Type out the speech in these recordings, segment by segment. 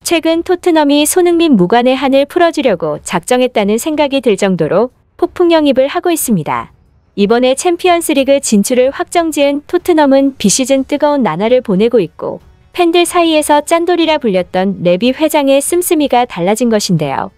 최근 토트넘이 손흥민 무관의 한을 풀어주려고 작정했다는 생각이 들 정도로 폭풍 영입을 하고 있습니다. 이번에 챔피언스리그 진출을 확정지은 토트넘은 비시즌 뜨거운 나날을 보내고 있고 팬들 사이에서 짠돌이라 불렸던 레비 회장의 씀씀이가 달라진 것인데요.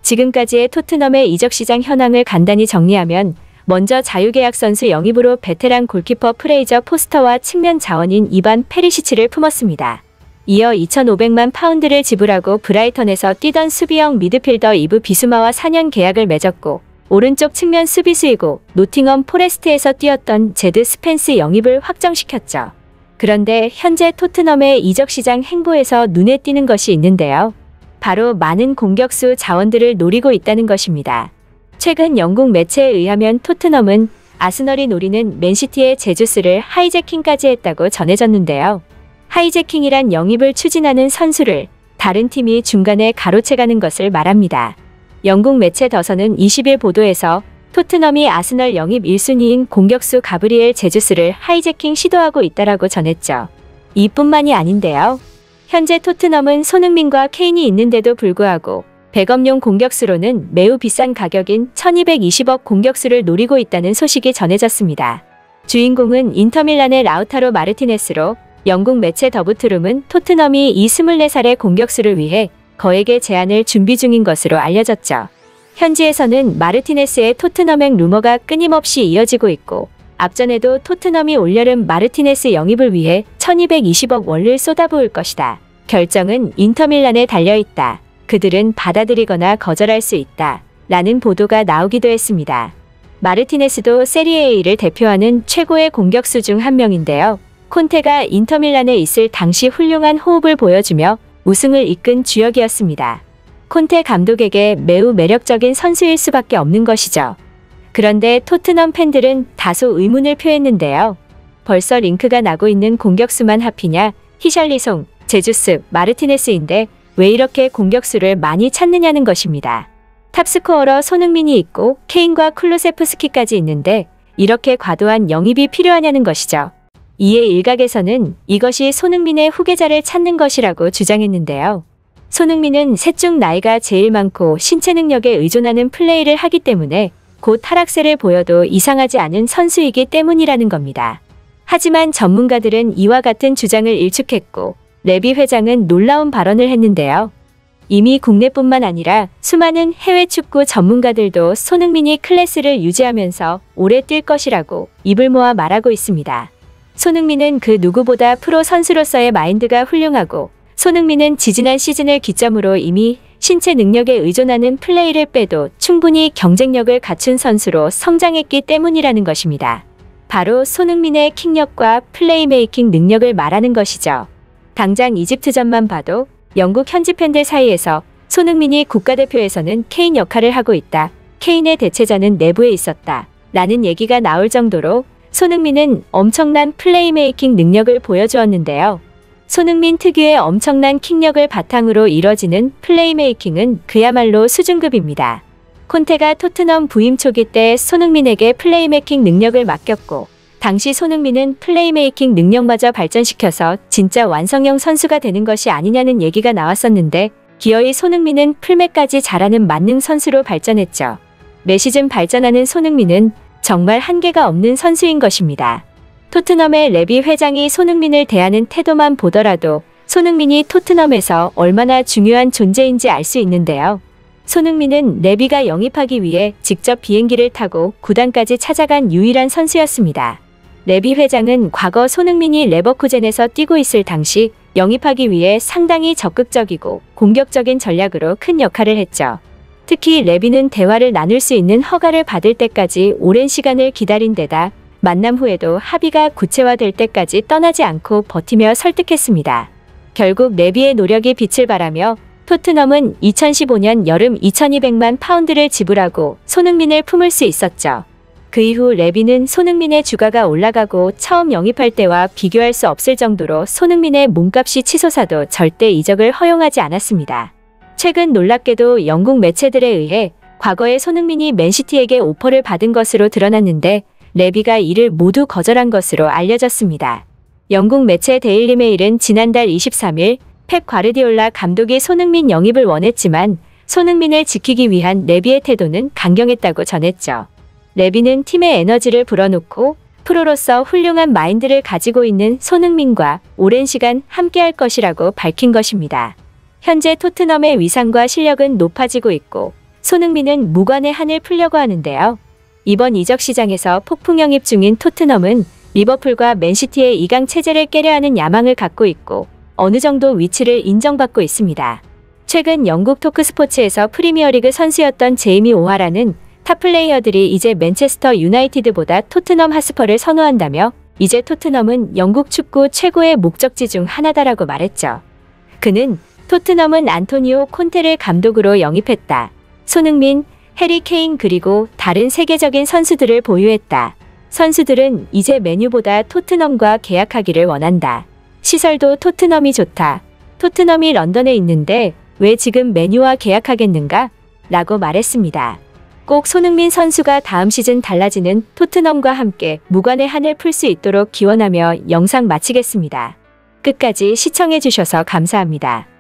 지금까지의 토트넘의 이적시장 현황을 간단히 정리하면 먼저 자유계약 선수 영입으로 베테랑 골키퍼 프레이저 포스터와 측면 자원인 이반 페리시치를 품었습니다. 이어 2,500만 파운드를 지불하고 브라이턴에서 뛰던 수비형 미드필더 이브 비수마와 4년 계약을 맺었고 오른쪽 측면 수비수이고 노팅엄 포레스트에서 뛰었던 제드 스펜스 영입을 확정시켰죠. 그런데 현재 토트넘의 이적시장 행보에서 눈에 띄는 것이 있는데요. 바로 많은 공격수 자원들을 노리고 있다는 것입니다. 최근 영국 매체에 의하면 토트넘은 아스널이 노리는 맨시티의 제주스를 하이제킹까지 했다고 전해졌는데요. 하이제킹이란 영입을 추진하는 선수를 다른 팀이 중간에 가로채가는 것을 말합니다. 영국 매체 더선은 20일 보도에서 토트넘이 아스널 영입 1순위인 공격수 가브리엘 제주스를 하이제킹 시도하고 있다라고 전했죠. 이뿐만이 아닌데요. 현재 토트넘은 손흥민과 케인이 있는데도 불구하고 백업용 공격수로는 매우 비싼 가격인 1220억 공격수를 노리고 있다는 소식이 전해졌습니다. 주인공은 인터밀란의 라우타로 마르티네스로 영국 매체 더부트룸은 토트넘이 이 24살의 공격수를 위해 거액의 제안을 준비 중인 것으로 알려졌죠. 현지에서는 마르티네스의 토트넘행 루머가 끊임없이 이어지고 있고 앞전에도 토트넘이 올여름 마르티네스 영입을 위해 1220억 원을 쏟아부을 것이다. 결정은 인터밀란에 달려있다. 그들은 받아들이거나 거절할 수 있다. 라는 보도가 나오기도 했습니다. 마르티네스도 세리에 A를 대표하는 최고의 공격수 중 한 명인데요. 콘테가 인터밀란에 있을 당시 훌륭한 호흡을 보여주며 우승을 이끈 주역이었습니다. 콘테 감독에게 매우 매력적인 선수일 수밖에 없는 것이죠. 그런데 토트넘 팬들은 다소 의문을 표했는데요. 벌써 링크가 나고 있는 공격수만 하피냐, 히샬리송, 제주스, 마르티네스인데 왜 이렇게 공격수를 많이 찾느냐는 것입니다. 탑스코어러 손흥민이 있고 케인과 쿨루세프스키까지 있는데 이렇게 과도한 영입이 필요하냐는 것이죠. 이에 일각에서는 이것이 손흥민의 후계자를 찾는 것이라고 주장했는데요. 손흥민은 셋 중 나이가 제일 많고 신체 능력에 의존하는 플레이를 하기 때문에 곧 하락세를 보여도 이상하지 않은 선수이기 때문이라는 겁니다. 하지만 전문가들은 이와 같은 주장을 일축했고 레비 회장은 놀라운 발언을 했는데요. 이미 국내뿐만 아니라 수많은 해외 축구 전문가들도 손흥민이 클래스를 유지하면서 오래 뛸 것이라고 입을 모아 말하고 있습니다. 손흥민은 그 누구보다 프로 선수로서의 마인드가 훌륭하고 손흥민은 지지난 시즌을 기점으로 이미 신체 능력에 의존하는 플레이를 빼도 충분히 경쟁력을 갖춘 선수로 성장했기 때문이라는 것입니다. 바로 손흥민의 킥력과 플레이메이킹 능력을 말하는 것이죠. 당장 이집트전만 봐도 영국 현지 팬들 사이에서 손흥민이 국가대표에서는 케인 역할을 하고 있다. 케인의 대체자는 내부에 있었다. 라는 얘기가 나올 정도로 손흥민은 엄청난 플레이메이킹 능력을 보여주었는데요. 손흥민 특유의 엄청난 킥력을 바탕으로 이뤄지는 플레이메이킹은 그야말로 수준급입니다. 콘테가 토트넘 부임 초기 때 손흥민에게 플레이메이킹 능력을 맡겼고 당시 손흥민은 플레이메이킹 능력마저 발전시켜서 진짜 완성형 선수가 되는 것이 아니냐는 얘기가 나왔었는데 기어이 손흥민은 풀매까지 잘하는 만능 선수로 발전했죠. 매 시즌 발전하는 손흥민은 정말 한계가 없는 선수인 것입니다. 토트넘의 레비 회장이 손흥민을 대하는 태도만 보더라도 손흥민이 토트넘에서 얼마나 중요한 존재인지 알 수 있는데요. 손흥민은 레비가 영입하기 위해 직접 비행기를 타고 구단까지 찾아간 유일한 선수였습니다. 레비 회장은 과거 손흥민이 레버쿠젠에서 뛰고 있을 당시 영입하기 위해 상당히 적극적이고 공격적인 전략으로 큰 역할을 했죠. 특히 레비는 대화를 나눌 수 있는 허가를 받을 때까지 오랜 시간을 기다린 데다 만남 후에도 합의가 구체화될 때까지 떠나지 않고 버티며 설득했습니다. 결국 레비의 노력이 빛을 발하며 토트넘은 2015년 여름 2200만 파운드를 지불하고 손흥민을 품을 수 있었죠. 그 이후 레비는 손흥민의 주가가 올라가고 처음 영입할 때와 비교할 수 없을 정도로 손흥민의 몸값이 치솟아도 절대 이적을 허용하지 않았습니다. 최근 놀랍게도 영국 매체들에 의해 과거에 손흥민이 맨시티에게 오퍼를 받은 것으로 드러났는데 레비가 이를 모두 거절한 것으로 알려졌습니다. 영국 매체 데일리 메일은 지난달 23일 펩 과르디올라 감독이 손흥민 영입을 원했지만 손흥민을 지키기 위한 레비의 태도는 강경했다고 전했죠. 레비는 팀의 에너지를 불어넣고 프로로서 훌륭한 마인드를 가지고 있는 손흥민과 오랜 시간 함께할 것이라고 밝힌 것입니다. 현재 토트넘의 위상과 실력은 높아지고 있고 손흥민은 무관의 한을 풀려고 하는데요. 이번 이적 시장에서 폭풍 영입 중인 토트넘은 리버풀과 맨시티의 2강 체제를 깨려 하는 야망을 갖고 있고 어느 정도 위치를 인정받고 있습니다. 최근 영국 토크스포츠에서 프리미어리그 선수였던 제이미 오하라는 탑 플레이어들이 이제 맨체스터 유나이티드보다 토트넘 하스퍼를 선호한다며 이제 토트넘은 영국 축구 최고의 목적지 중 하나다라고 말했죠. 그는 토트넘은 안토니오 콘테를 감독으로 영입했다. 손흥민, 해리 케인 그리고 다른 세계적인 선수들을 보유했다. 선수들은 이제 맨유보다 토트넘과 계약하기를 원한다. 시설도 토트넘이 좋다. 토트넘이 런던에 있는데 왜 지금 맨유와 계약하겠는가? 라고 말했습니다. 꼭 손흥민 선수가 다음 시즌 달라지는 토트넘과 함께 무관의 한을 풀 수 있도록 기원하며 영상 마치겠습니다. 끝까지 시청해주셔서 감사합니다.